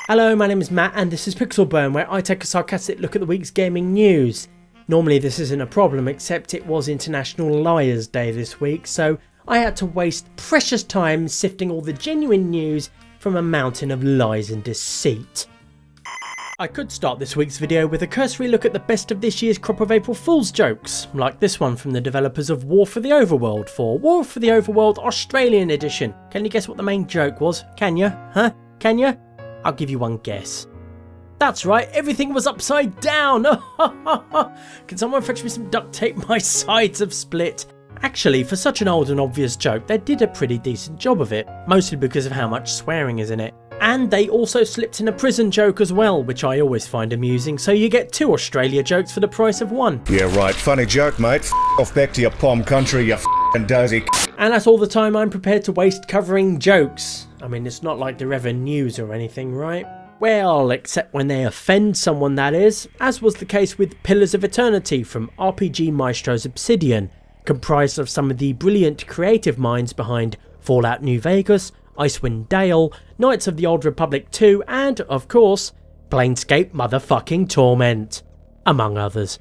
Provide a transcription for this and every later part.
Hello, my name is Matt and this is Pixelburn, where I take a sarcastic look at the week's gaming news. Normally this isn't a problem, except it was International Liars Day this week, so I had to waste precious time sifting all the genuine news from a mountain of lies and deceit. I could start this week's video with a cursory look at the best of this year's crop of April Fool's jokes, like this one from the developers of War for the Overworld for War for the Overworld Australian Edition. Can you guess what the main joke was? Can you? Huh? Can you? I'll give you one guess. That's right, everything was upside down! Can someone fetch me some duct tape? My sides have split. Actually, for such an old and obvious joke, they did a pretty decent job of it, mostly because of how much swearing is in it. And they also slipped in a prison joke as well, which I always find amusing, so you get 2 Australia jokes for the price of 1. Yeah right, funny joke mate, F off back to your pom country, you f***ing dozy. And that's all the time I'm prepared to waste covering jokes. I mean, it's not like they're ever news or anything, right? Well, except when they offend someone, that is, as was the case with Pillars of Eternity from RPG Maestro's Obsidian, comprised of some of the brilliant creative minds behind Fallout New Vegas, Icewind Dale, Knights of the Old Republic 2 and, of course, Planescape motherfucking Torment, among others.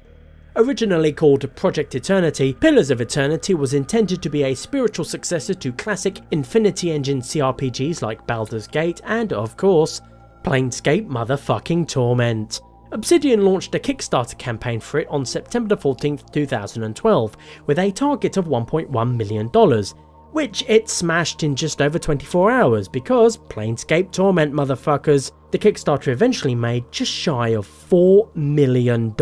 Originally called Project Eternity, Pillars of Eternity was intended to be a spiritual successor to classic Infinity Engine CRPGs like Baldur's Gate and, of course, Planescape motherfucking Torment. Obsidian launched a Kickstarter campaign for it on September 14th, 2012, with a target of $1.1 million, which it smashed in just over 24 hours because, Planescape Torment motherfuckers, the Kickstarter eventually made just shy of $4 million,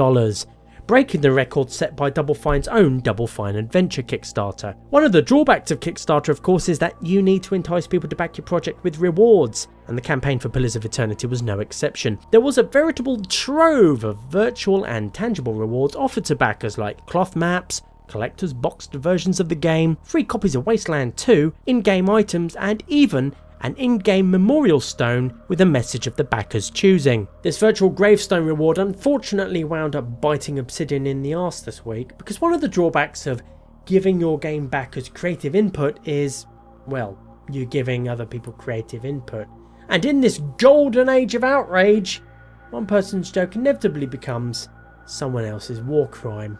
breaking the record set by Double Fine's own Double Fine Adventure Kickstarter. One of the drawbacks of Kickstarter, of course, is that you need to entice people to back your project with rewards, and the campaign for Pillars of Eternity was no exception. There was a veritable trove of virtual and tangible rewards offered to backers, like cloth maps, collector's boxed versions of the game, free copies of Wasteland 2, in-game items, and even an in-game memorial stone with a message of the backer's choosing. This virtual gravestone reward unfortunately wound up biting Obsidian in the arse this week, because one of the drawbacks of giving your game backers creative input is, well, you're giving other people creative input. And in this golden age of outrage, one person's joke inevitably becomes someone else's war crime.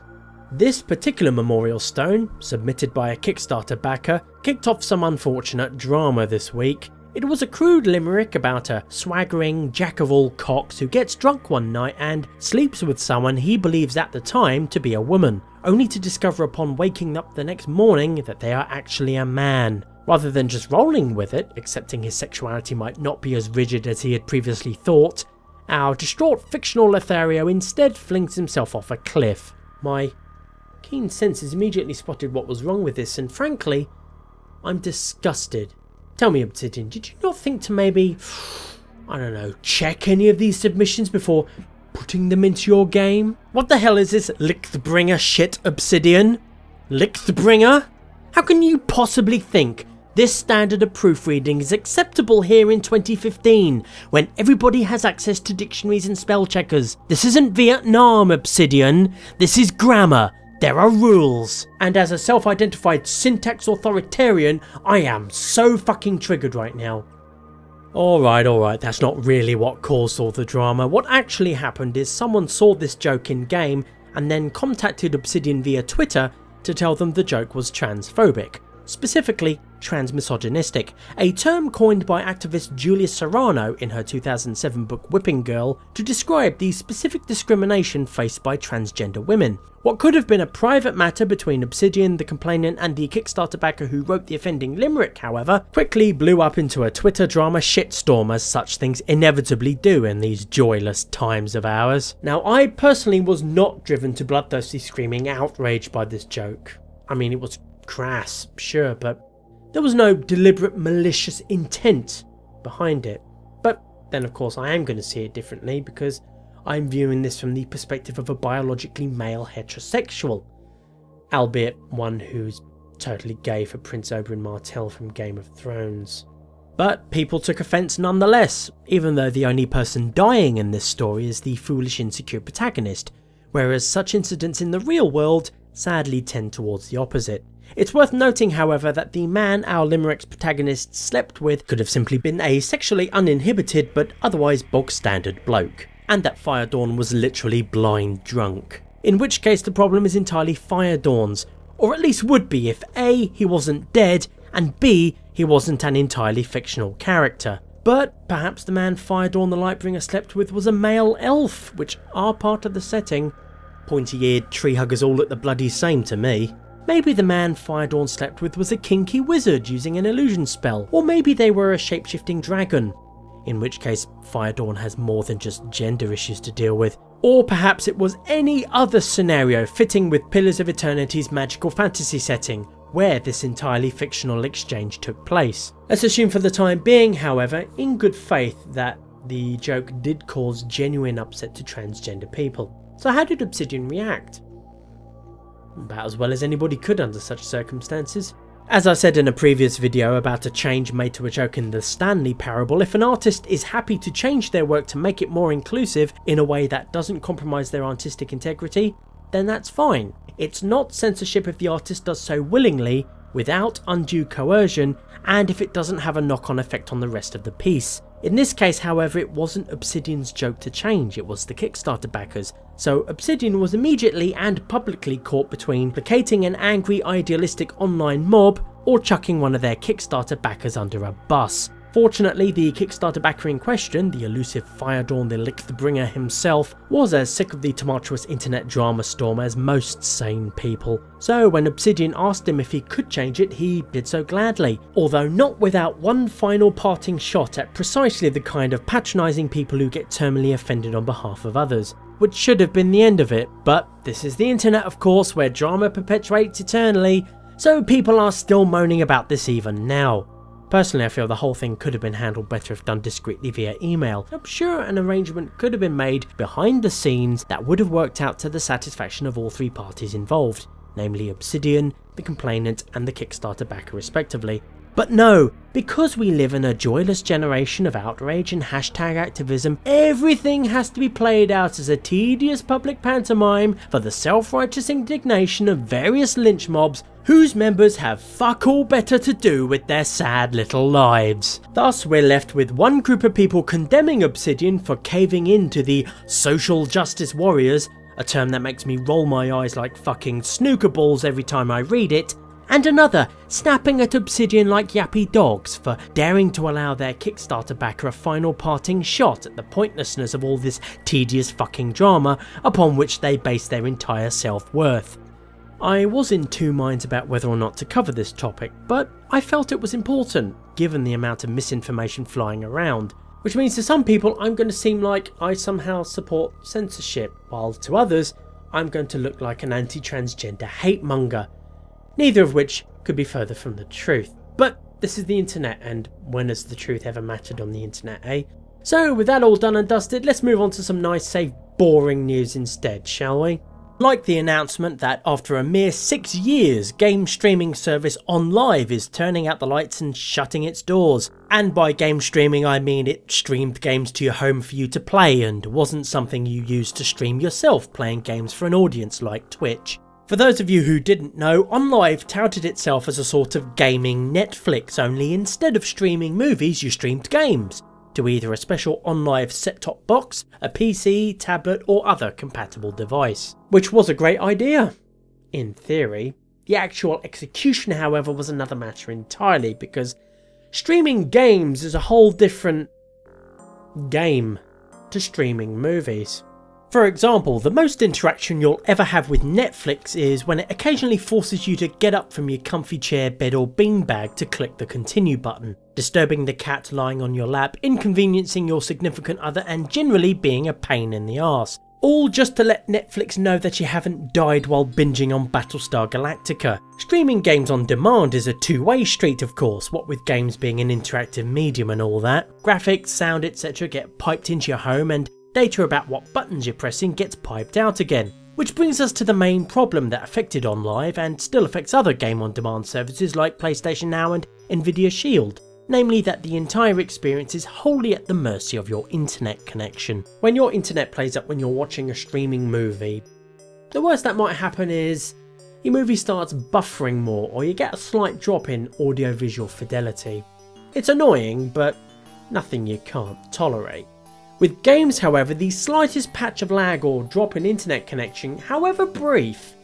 This particular memorial stone, submitted by a Kickstarter backer, kicked off some unfortunate drama this week. It was a crude limerick about a swaggering jack-of-all-cocks who gets drunk one night and sleeps with someone he believes at the time to be a woman, only to discover upon waking up the next morning that they are actually a man. Rather than just rolling with it, accepting his sexuality might not be as rigid as he had previously thought, our distraught fictional Lothario instead flings himself off a cliff. My keen senses immediately spotted what was wrong with this, and frankly, I'm disgusted. Tell me, Obsidian, did you not think to maybe, I don't know, check any of these submissions before putting them into your game? What the hell is this Lichtbringer shit, Obsidian? Lichtbringer? How can you possibly think this standard of proofreading is acceptable here in 2015, when everybody has access to dictionaries and spell checkers? This isn't Vietnam, Obsidian. This is grammar. There are rules. And as a self-identified syntax authoritarian, I am so fucking triggered right now. Alright, that's not really what caused all the drama. What actually happened is someone saw this joke in game and then contacted Obsidian via Twitter to tell them the joke was transphobic. Specifically, transmisogynistic, a term coined by activist Julia Serrano in her 2007 book Whipping Girl to describe the specific discrimination faced by transgender women. What could have been a private matter between Obsidian, the complainant, and the Kickstarter backer who wrote the offending limerick, however, quickly blew up into a Twitter drama shitstorm, as such things inevitably do in these joyless times of ours. Now, I personally was not driven to bloodthirsty screaming outrage by this joke. I mean, it was crass, sure, but there was no deliberate malicious intent behind it. But then of course I am going to see it differently, because I'm viewing this from the perspective of a biologically male heterosexual, albeit one who's totally gay for Prince Oberyn Martell from Game of Thrones. But people took offence nonetheless, even though the only person dying in this story is the foolish insecure protagonist, whereas such incidents in the real world sadly tend towards the opposite. It's worth noting, however, that the man our limerick's protagonist slept with could have simply been a sexually uninhibited but otherwise bog standard bloke, and that Firedawn was literally blind drunk. In which case the problem is entirely Firedawn's, or at least would be if A, he wasn't dead, and B, he wasn't an entirely fictional character. But perhaps the man Firedawn the Lightbringer slept with was a male elf, which are part of the setting. Pointy-eared tree huggers all look the bloody same to me. Maybe the man Firedawn slept with was a kinky wizard using an illusion spell, or maybe they were a shape-shifting dragon, in which case Firedawn has more than just gender issues to deal with. Or perhaps it was any other scenario fitting with Pillars of Eternity's magical fantasy setting, where this entirely fictional exchange took place. Let's assume for the time being, however, in good faith, that the joke did cause genuine upset to transgender people. So how did Obsidian react? About as well as anybody could under such circumstances. As I said in a previous video about a change made to a joke in the Stanley Parable, if an artist is happy to change their work to make it more inclusive in a way that doesn't compromise their artistic integrity, then that's fine. It's not censorship if the artist does so willingly, without undue coercion, and if it doesn't have a knock-on effect on the rest of the piece. In this case, however, it wasn't Obsidian's joke to change, it was the Kickstarter backers. So Obsidian was immediately and publicly caught between placating an angry idealistic online mob or chucking one of their Kickstarter backers under a bus. Fortunately, the Kickstarter backer in question, the elusive Firedawn the Lichtbringer himself, was as sick of the tumultuous internet drama storm as most sane people. So when Obsidian asked him if he could change it, he did so gladly, although not without one final parting shot at precisely the kind of patronising people who get terminally offended on behalf of others, which should have been the end of it. But this is the internet, of course, where drama perpetuates eternally, so people are still moaning about this even now. Personally, I feel the whole thing could have been handled better if done discreetly via email. I'm sure an arrangement could have been made behind the scenes that would have worked out to the satisfaction of all three parties involved, namely Obsidian, the complainant and the Kickstarter backer respectively. But no, because we live in a joyless generation of outrage and hashtag activism, everything has to be played out as a tedious public pantomime for the self-righteous indignation of various lynch mobs whose members have fuck all better to do with their sad little lives. Thus we're left with one group of people condemning Obsidian for caving in to the social justice warriors, a term that makes me roll my eyes like fucking snooker balls every time I read it, and another snapping at Obsidian like yappy dogs for daring to allow their Kickstarter backer a final parting shot at the pointlessness of all this tedious fucking drama upon which they base their entire self-worth. I was in two minds about whether or not to cover this topic, but I felt it was important given the amount of misinformation flying around, which means to some people I'm going to seem like I somehow support censorship, while to others I'm going to look like an anti-transgender hate monger. Neither of which could be further from the truth. But this is the internet, and when has the truth ever mattered on the internet, eh? So with that all done and dusted, let's move on to some nice, safe, boring news instead, shall we? Like the announcement that after a mere 6 years, game streaming service OnLive is turning out the lights and shutting its doors. And by game streaming I mean it streamed games to your home for you to play and wasn't something you used to stream yourself playing games for an audience like Twitch. For those of you who didn't know, OnLive touted itself as a sort of gaming Netflix, only instead of streaming movies you streamed games to either a special OnLive set-top box, a PC, tablet or other compatible device. Which was a great idea, in theory. The actual execution, however, was another matter entirely, because streaming games is a whole different game to streaming movies. For example, the most interaction you'll ever have with Netflix is when it occasionally forces you to get up from your comfy chair, bed or beanbag to click the continue button, disturbing the cat lying on your lap, inconveniencing your significant other and generally being a pain in the arse. All just to let Netflix know that you haven't died while binging on Battlestar Galactica. Streaming games on demand is a two-way street of course, what with games being an interactive medium and all that. Graphics, sound etc. get piped into your home and data about what buttons you're pressing gets piped out again. Which brings us to the main problem that affected OnLive and still affects other game-on-demand services like PlayStation Now and Nvidia Shield. Namely that the entire experience is wholly at the mercy of your internet connection. When your internet plays up when you're watching a streaming movie, the worst that might happen is your movie starts buffering more or you get a slight drop in audio-visual fidelity. It's annoying, but nothing you can't tolerate. With games, however, the slightest patch of lag or drop in internet connection, however brief,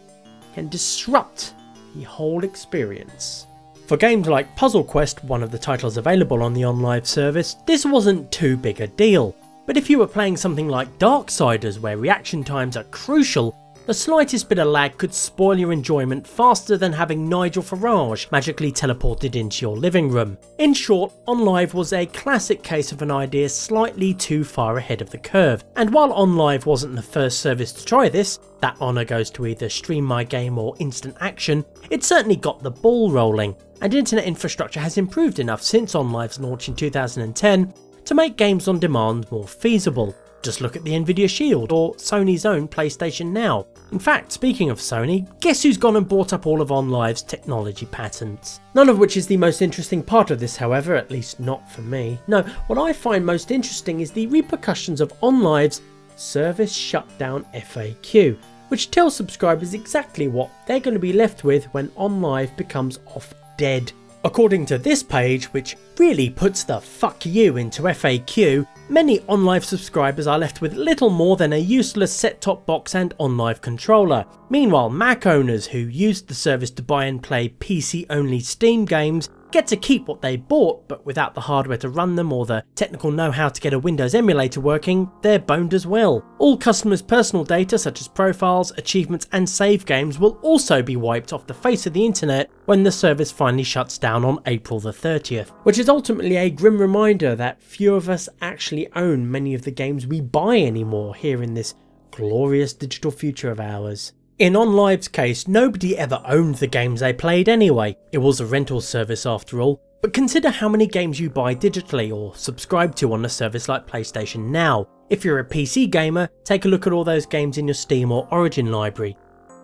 can disrupt the whole experience. For games like Puzzle Quest, one of the titles available on the OnLive service, this wasn't too big a deal. But if you were playing something like Darksiders, where reaction times are crucial, the slightest bit of lag could spoil your enjoyment faster than having Nigel Farage magically teleported into your living room. In short, OnLive was a classic case of an idea slightly too far ahead of the curve, and while OnLive wasn't the first service to try this, that honour goes to either Stream My Game or Instant Action, it certainly got the ball rolling, and internet infrastructure has improved enough since OnLive's launch in 2010 to make games on demand more feasible. Just look at the Nvidia Shield or Sony's own PlayStation Now. In fact, speaking of Sony, guess who's gone and bought up all of OnLive's technology patents? None of which is the most interesting part of this, however, at least not for me. No, what I find most interesting is the repercussions of OnLive's service shutdown FAQ, which tells subscribers exactly what they're going to be left with when OnLive becomes OffDead. According to this page, which really puts the fuck you into FAQ, many OnLive subscribers are left with little more than a useless set-top box and OnLive controller. Meanwhile, Mac owners who used the service to buy and play PC-only Steam games get to keep what they bought, but without the hardware to run them or the technical know-how to get a Windows emulator working, they're boned as well. All customers' personal data such as profiles, achievements and save games will also be wiped off the face of the internet when the service finally shuts down on April the 30th, which is ultimately a grim reminder that few of us actually own many of the games we buy anymore here in this glorious digital future of ours. In OnLive's case, nobody ever owned the games they played anyway. It was a rental service after all, but consider how many games you buy digitally or subscribe to on a service like PlayStation Now. If you're a PC gamer, take a look at all those games in your Steam or Origin library.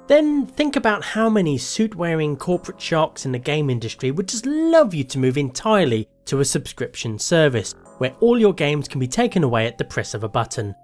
Then think about how many suit-wearing corporate sharks in the game industry would just love you to move entirely to a subscription service, where all your games can be taken away at the press of a button.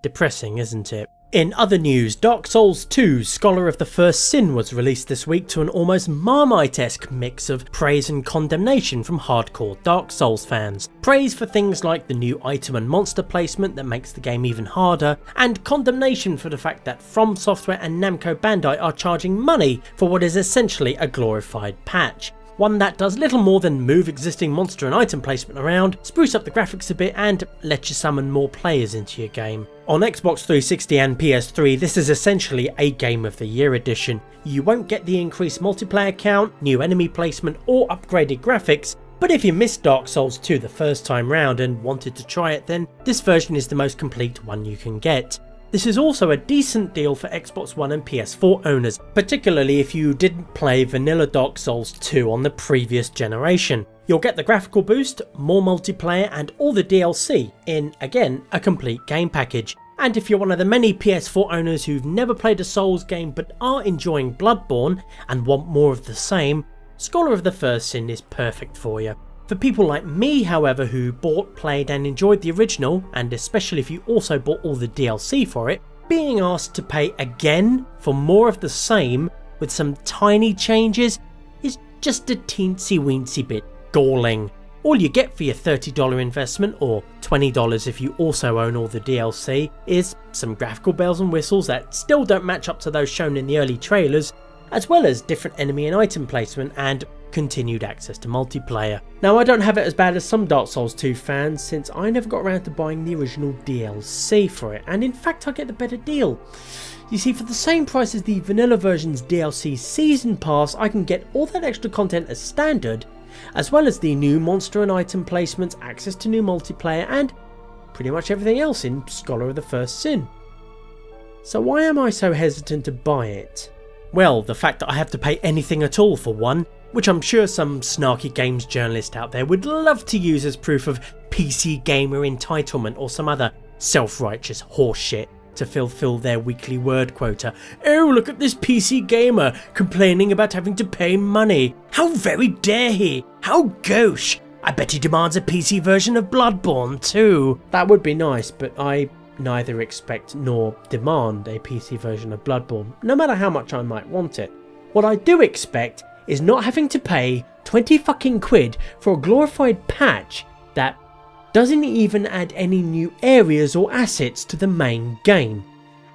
Depressing, isn't it? In other news, Dark Souls 2 Scholar of the First Sin was released this week to an almost Marmite-esque mix of praise and condemnation from hardcore Dark Souls fans. Praise for things like the new item and monster placement that makes the game even harder, and condemnation for the fact that From Software and Namco Bandai are charging money for what is essentially a glorified patch. One that does little more than move existing monster and item placement around, spruce up the graphics a bit and let you summon more players into your game. On Xbox 360 and PS3 this is essentially a Game of the Year edition. You won't get the increased multiplayer count, new enemy placement or upgraded graphics, but if you missed Dark Souls 2 the first time round and wanted to try it, then this version is the most complete one you can get. This is also a decent deal for Xbox One and PS4 owners, particularly if you didn't play vanilla Dark Souls 2 on the previous generation. You'll get the graphical boost, more multiplayer and all the DLC in, again, a complete game package. And if you're one of the many PS4 owners who've never played a Souls game but are enjoying Bloodborne and want more of the same, Scholar of the First Sin is perfect for you. For people like me, however, who bought, played and enjoyed the original, and especially if you also bought all the DLC for it, being asked to pay again for more of the same with some tiny changes is just a teensy weensy bit galling. All you get for your $30 investment, or $20 if you also own all the DLC, is some graphical bells and whistles that still don't match up to those shown in the early trailers, as well as different enemy and item placement and continued access to multiplayer. Now, I don't have it as bad as some Dark Souls 2 fans, since I never got around to buying the original DLC for it, and in fact I get the better deal. You see, for the same price as the vanilla version's DLC season pass, I can get all that extra content as standard, as well as the new monster and item placements, access to new multiplayer, and pretty much everything else in Scholar of the First Sin. So why am I so hesitant to buy it? Well, the fact that I have to pay anything at all for one, which I'm sure some snarky games journalist out there would love to use as proof of PC gamer entitlement or some other self-righteous horseshit to fulfill their weekly word quota. Oh, look at this PC gamer complaining about having to pay money. How very dare he? How gauche. I bet he demands a PC version of Bloodborne too. That would be nice, but I neither expect nor demand a PC version of Bloodborne, no matter how much I might want it. What I do expect is not having to pay 20 fucking quid for a glorified patch that doesn't even add any new areas or assets to the main game.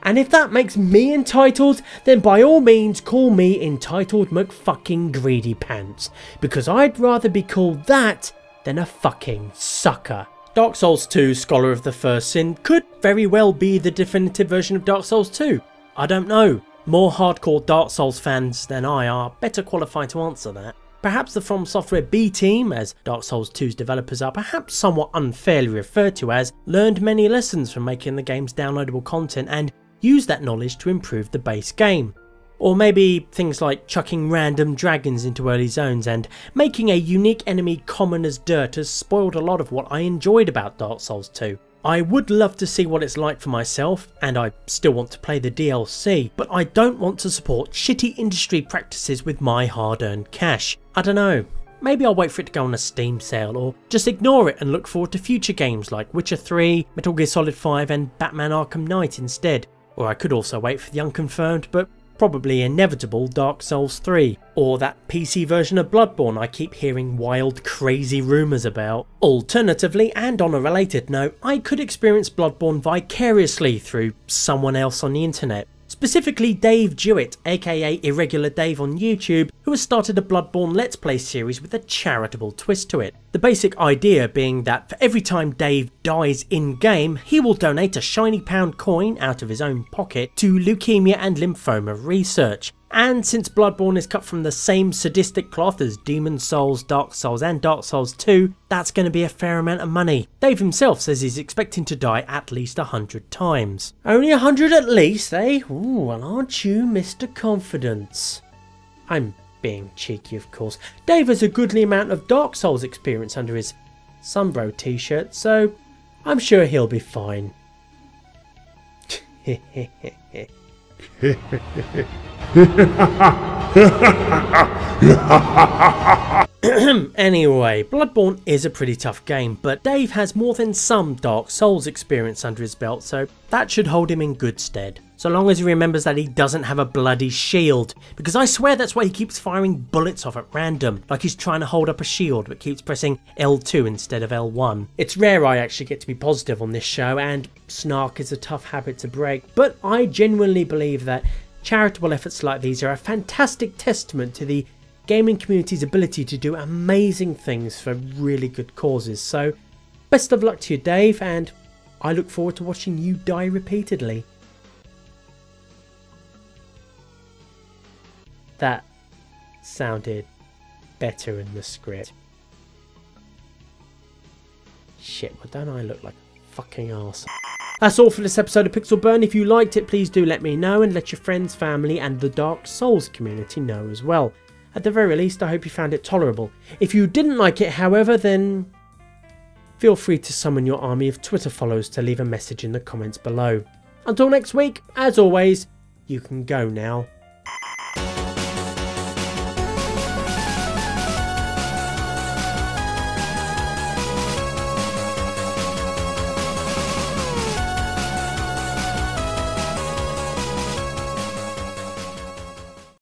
And if that makes me entitled, then by all means call me entitled McFucking Greedy Pants, because I'd rather be called that than a fucking sucker. Dark Souls 2 Scholar of the First Sin could very well be the definitive version of Dark Souls 2. I don't know. More hardcore Dark Souls fans than I are better qualified to answer that. Perhaps the From Software B team, as Dark Souls 2's developers are perhaps somewhat unfairly referred to as, learned many lessons from making the game's downloadable content and used that knowledge to improve the base game. Or maybe things like chucking random dragons into early zones and making a unique enemy common as dirt has spoiled a lot of what I enjoyed about Dark Souls 2. I would love to see what it's like for myself, and I still want to play the DLC, but I don't want to support shitty industry practices with my hard-earned cash. I don't know, maybe I'll wait for it to go on a Steam sale, or just ignore it and look forward to future games like Witcher 3, Metal Gear Solid 5 and Batman Arkham Knight instead. Or I could also wait for the unconfirmed but probably inevitable Dark Souls 3, or that PC version of Bloodborne I keep hearing wild crazy rumours about. Alternatively, and on a related note, I could experience Bloodborne vicariously through someone else on the internet. Specifically Dave Jewett, aka Irregular Dave on YouTube, who has started a Bloodborne Let's Play series with a charitable twist to it. The basic idea being that for every time Dave dies in-game, he will donate a shiny pound coin out of his own pocket to leukemia and lymphoma research. And since Bloodborne is cut from the same sadistic cloth as Demon's Souls, Dark Souls and Dark Souls 2, that's going to be a fair amount of money. Dave himself says he's expecting to die at least 100 times. Only 100 at least, eh? Ooh, well aren't you Mr. Confidence? I'm being cheeky of course. Dave has a goodly amount of Dark Souls experience under his Sunbro t-shirt, so I'm sure he'll be fine. Anyway, Bloodborne is a pretty tough game, but Dave has more than some Dark Souls experience under his belt, so that should hold him in good stead. So long as he remembers that he doesn't have a bloody shield, because I swear that's why he keeps firing bullets off at random, like he's trying to hold up a shield but keeps pressing L2 instead of L1. It's rare I actually get to be positive on this show, and snark is a tough habit to break, but I genuinely believe that charitable efforts like these are a fantastic testament to the gaming community's ability to do amazing things for really good causes. So best of luck to you, Dave, and I look forward to watching you die repeatedly. That sounded better in the script. Shit, well don't I look like a fucking arse? That's all for this episode of Pixel Burn. If you liked it, please do let me know and let your friends, family and the Dark Souls community know as well. At the very least, I hope you found it tolerable. If you didn't like it, however, then feel free to summon your army of Twitter followers to leave a message in the comments below. Until next week, as always, you can go now.